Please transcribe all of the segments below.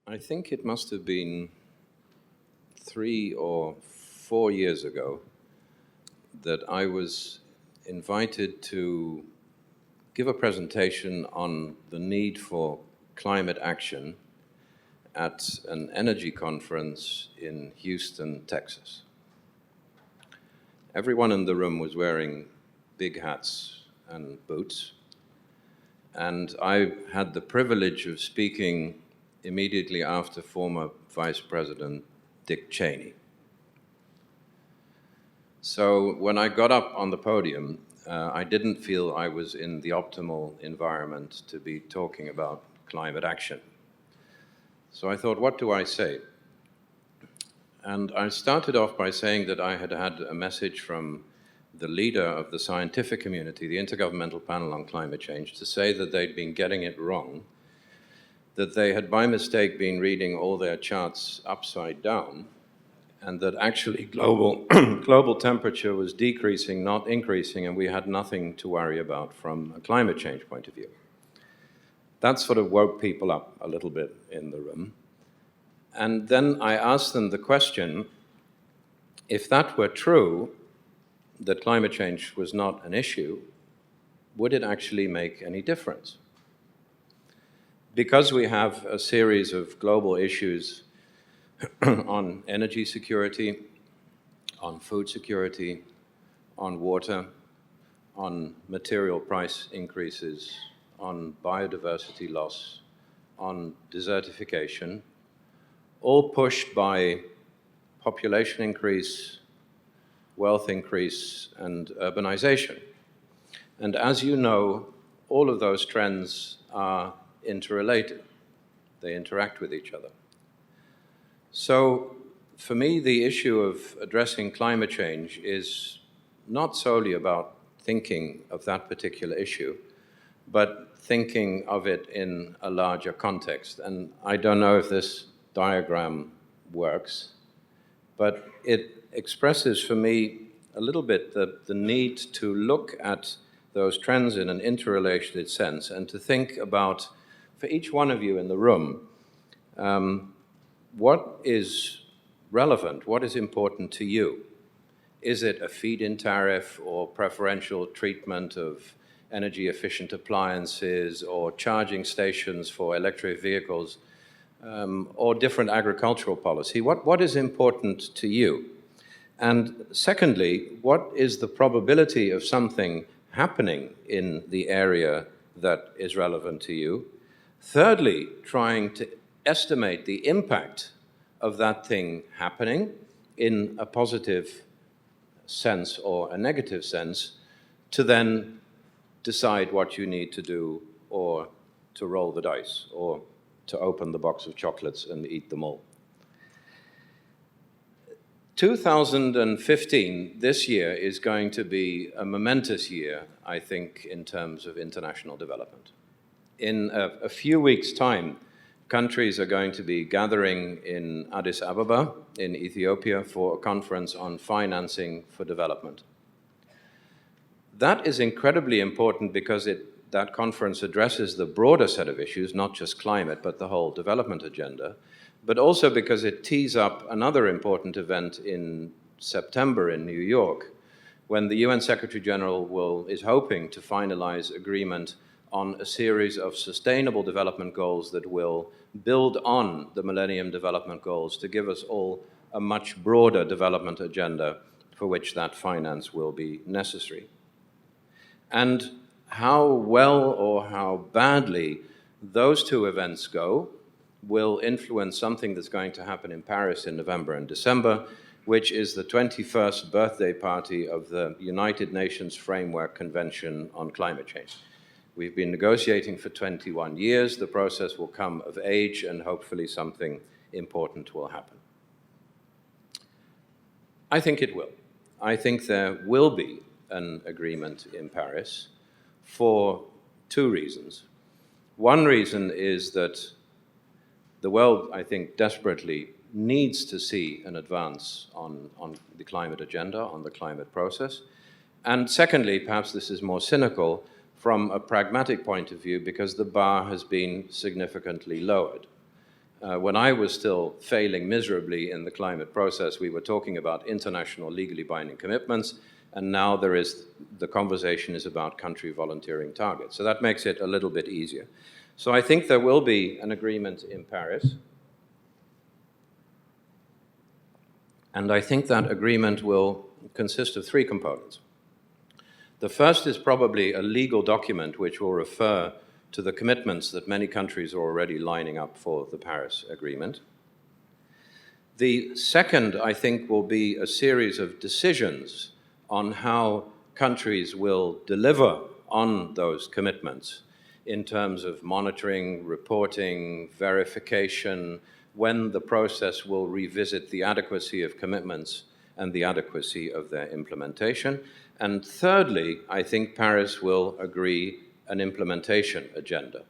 I think it must have been 3 or 4 years ago that I was invited to give a presentation on the need for climate action at an energy conference in Houston, Texas. Everyone in the room was wearing big hats and boots, and I had the privilege of speaking immediately after former Vice President Dick Cheney. So when I got up on the podium, I didn't feel I was in the optimal environment to be talking about climate action. So I thought, what do I say? And I started off by saying that I had had a message from the leader of the scientific community, the Intergovernmental Panel on Climate Change, to say that they'd been getting it wrong, that they had by mistake been reading all their charts upside down, and that actually global temperature was decreasing, not increasing, and we had nothing to worry about from a climate change point of view. That sort of woke people up a little bit in the room. And then I asked them the question, if that were true, that climate change was not an issue, would it actually make any difference? Because we have a series of global issues on energy security, on food security, on water, on material price increases, on biodiversity loss, on desertification, all pushed by population increase, wealth increase, and urbanization. And as you know, all of those trends are interrelated. They interact with each other. So for me, the issue of addressing climate change is not solely about thinking of that particular issue, but thinking of it in a larger context. And I don't know if this diagram works, but it expresses for me a little bit the need to look at those trends in an interrelated sense and to think about, for each one of you in the room, what is relevant, what is important to you? Is it a feed-in tariff or preferential treatment of energy-efficient appliances or charging stations for electric vehicles or different agricultural policy? What is important to you? And secondly, what is the probability of something happening in the area that is relevant to you? Thirdly, trying to estimate the impact of that thing happening in a positive sense or a negative sense, to then decide what you need to do, or to roll the dice, or to open the box of chocolates and eat them all. 2015, this year, is going to be a momentous year, I think, in terms of international development. In a few weeks' time, countries are going to be gathering in Addis Ababa, in Ethiopia, for a conference on financing for development. That is incredibly important because that conference addresses the broader set of issues, not just climate, but the whole development agenda, but also because it tees up another important event in September in New York, when the UN Secretary General is hoping to finalize agreement on a series of sustainable development goals that will build on the Millennium Development Goals to give us all a much broader development agenda for which that finance will be necessary. And how well or how badly those two events go will influence something that's going to happen in Paris in November and December, which is the 21st birthday party of the United Nations Framework Convention on Climate Change. We've been negotiating for 21 years. The process will come of age, and hopefully something important will happen. I think it will. I think there will be an agreement in Paris for two reasons. One reason is that the world, I think, desperately needs to see an advance on the climate agenda, on the climate process. And secondly, perhaps this is more cynical, from a pragmatic point of view, because the bar has been significantly lowered. When I was still failing miserably in the climate process, we were talking about international legally binding commitments, and now the conversation is about country volunteering targets. So that makes it a little bit easier. So I think there will be an agreement in Paris. And I think that agreement will consist of three components. The first is probably a legal document which will refer to the commitments that many countries are already lining up for the Paris Agreement. The second, I think, will be a series of decisions on how countries will deliver on those commitments in terms of monitoring, reporting, verification, when the process will revisit the adequacy of commitments and the adequacy of their implementation. And thirdly, I think Paris will agree an implementation agenda.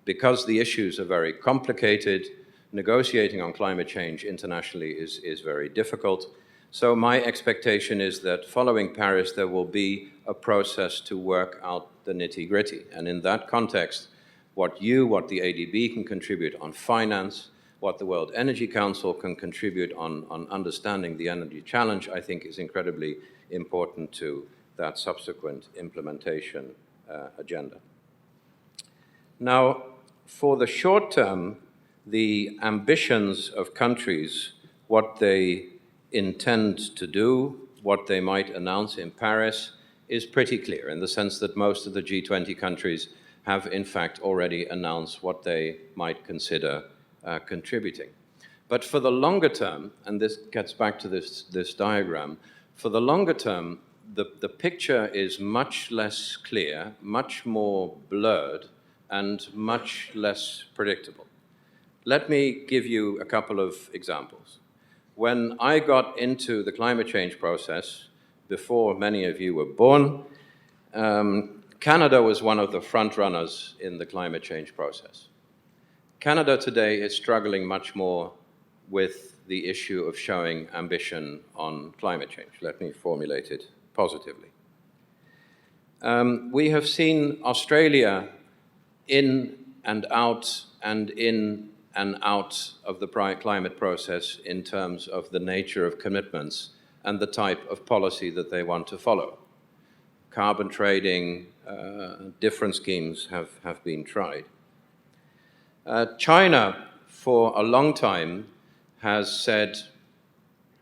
Because the issues are very complicated, negotiating on climate change internationally is very difficult. So my expectation is that following Paris, there will be a process to work out the nitty-gritty. And in that context, what the ADB can contribute on finance, what the World Energy Council can contribute on understanding the energy challenge, I think is incredibly important to that subsequent implementation agenda. Now, for the short term, the ambitions of countries, what they intend to do, what they might announce in Paris, is pretty clear in the sense that most of the G20 countries have in fact already announced what they might consider contributing. But for the longer term, and this gets back to this diagram, for the longer term, the picture is much less clear, much more blurred, and much less predictable. Let me give you a couple of examples. When I got into the climate change process, before many of you were born, Canada was one of the front runners in the climate change process. Canada today is struggling much more with the issue of showing ambition on climate change. Let me formulate it positively. We have seen Australia in and out and in and out of the climate process in terms of the nature of commitments and the type of policy that they want to follow. Carbon trading, different schemes have been tried. China, for a long time, has said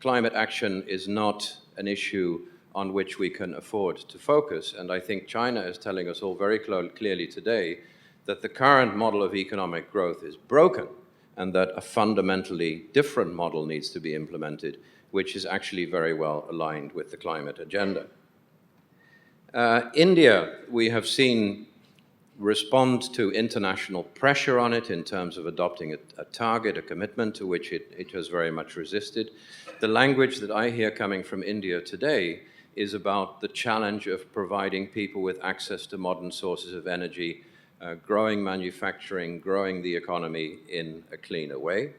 climate action is not an issue on which we can afford to focus. And I think China is telling us all very clearly today that the current model of economic growth is broken and that a fundamentally different model needs to be implemented, which is actually very well aligned with the climate agenda. India, we have seen respond to international pressure on it in terms of adopting a target, a commitment to which it has very much resisted. The language that I hear coming from India today is about the challenge of providing people with access to modern sources of energy, growing manufacturing, growing the economy in a cleaner way.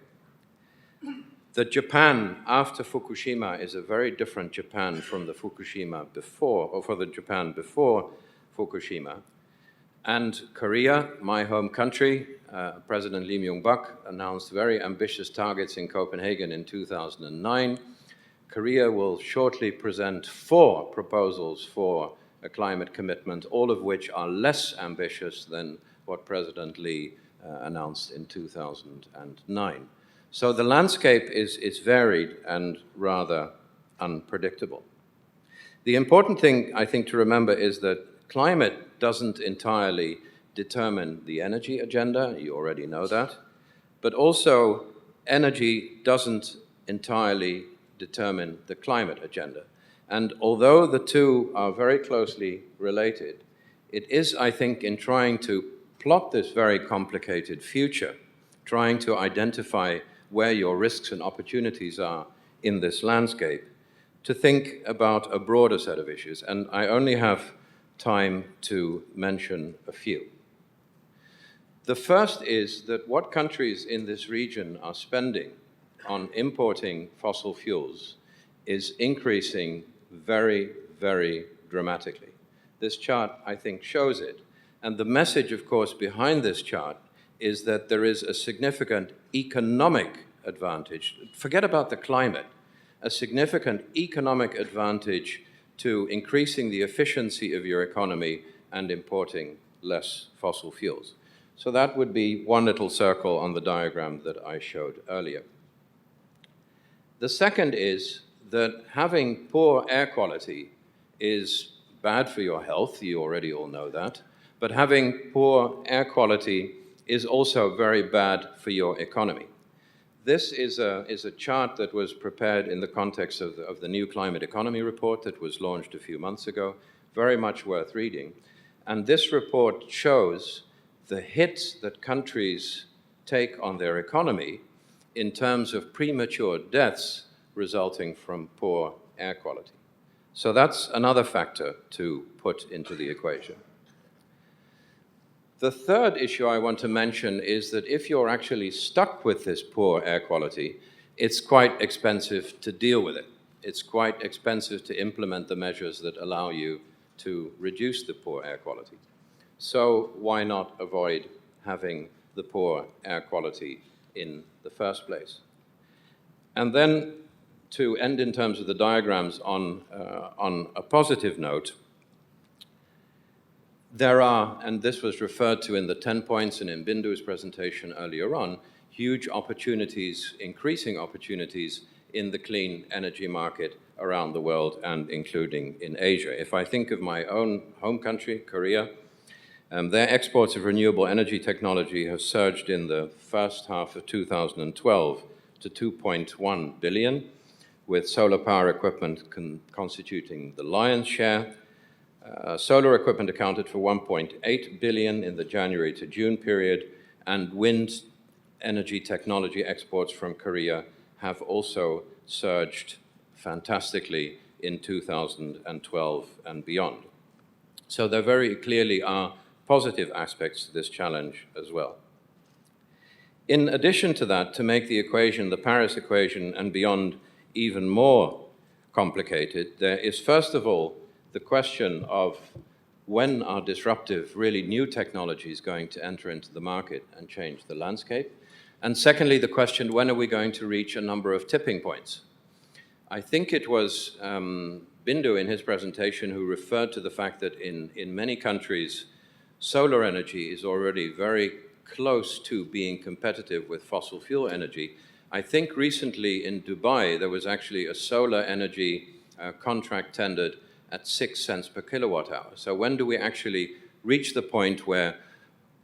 The Japan after Fukushima is a very different Japan from the Fukushima before, or for the Japan before Fukushima. And Korea, my home country, President Lee Myung-bak announced very ambitious targets in Copenhagen in 2009. Korea will shortly present 4 proposals for a climate commitment, all of which are less ambitious than what President Lee announced in 2009. So the landscape is varied and rather unpredictable. The important thing, I think, to remember is that climate doesn't entirely determine the energy agenda, you already know that, but also energy doesn't entirely determine the climate agenda. And although the two are very closely related, it is, I think, in trying to plot this very complicated future, trying to identify where your risks and opportunities are in this landscape, to think about a broader set of issues. And I only have time to mention a few. The first is that what countries in this region are spending on importing fossil fuels is increasing very, very dramatically. This chart, I think, shows it. And the message, of course, behind this chart is that there is a significant economic advantage. Forget about the climate. A significant economic advantage to increasing the efficiency of your economy and importing less fossil fuels. So that would be one little circle on the diagram that I showed earlier. The second is that having poor air quality is bad for your health. You already all know that. But having poor air quality is also very bad for your economy. This is a chart that was prepared in the context of the new climate economy report that was launched a few months ago, very much worth reading. And this report shows the hits that countries take on their economy in terms of premature deaths resulting from poor air quality. So that's another factor to put into the equation. The third issue I want to mention is that if you're actually stuck with this poor air quality, it's quite expensive to deal with it. It's quite expensive to implement the measures that allow you to reduce the poor air quality. So why not avoid having the poor air quality in the first place? And then to end in terms of the diagrams on a positive note, there are, and this was referred to in the 10 points and in Bindu's presentation earlier on, huge opportunities, increasing opportunities in the clean energy market around the world and including in Asia. If I think of my own home country, Korea, their exports of renewable energy technology have surged in the first half of 2012 to 2.1 billion, with solar power equipment constituting the lion's share. Solar equipment accounted for 1.8 billion in the January to June period, and wind energy technology exports from Korea have also surged fantastically in 2012 and beyond. So there very clearly are positive aspects to this challenge as well. In addition to that, to make the equation, the Paris equation and beyond, even more complicated, there is first of all the question of when are disruptive, really new technologies going to enter into the market and change the landscape? And secondly, the question, when are we going to reach a number of tipping points? I think it was Bindu in his presentation who referred to the fact that in many countries, solar energy is already very close to being competitive with fossil fuel energy. I think recently in Dubai, there was actually a solar energy contract tendered at 6 cents per kilowatt hour. So when do we actually reach the point where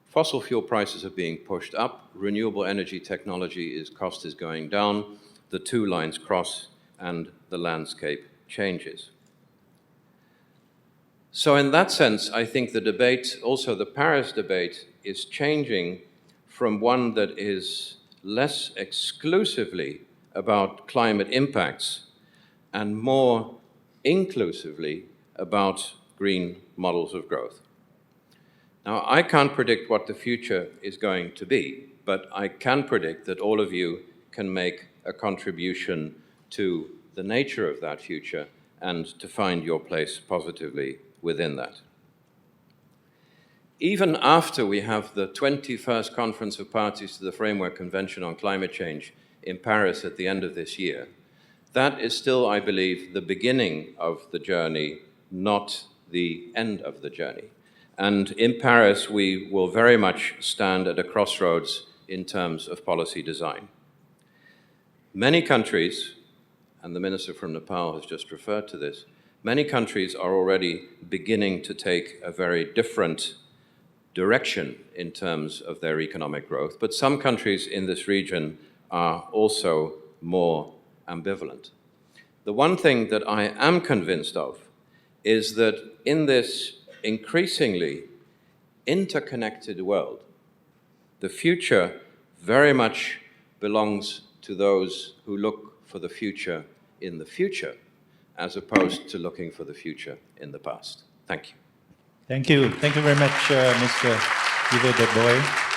fossil fuel prices are being pushed up, renewable energy technology cost is going down, the two lines cross, and the landscape changes? So in that sense, I think the debate, also the Paris debate, is changing from one that is less exclusively about climate impacts and more inclusively about green models of growth. Now, I can't predict what the future is going to be, but I can predict that all of you can make a contribution to the nature of that future and to find your place positively within that. Even after we have the 21st Conference of Parties to the Framework Convention on Climate Change in Paris at the end of this year, that is still, I believe, the beginning of the journey, not the end of the journey. And in Paris, we will very much stand at a crossroads in terms of policy design. Many countries, and the minister from Nepal has just referred to this, many countries are already beginning to take a very different direction in terms of their economic growth, but some countries in this region are also more ambivalent. The one thing that I am convinced of is that in this increasingly interconnected world, the future very much belongs to those who look for the future in the future, as opposed to looking for the future in the past. Thank you. Thank you. Thank you very much, Mr. Yvo de Boer.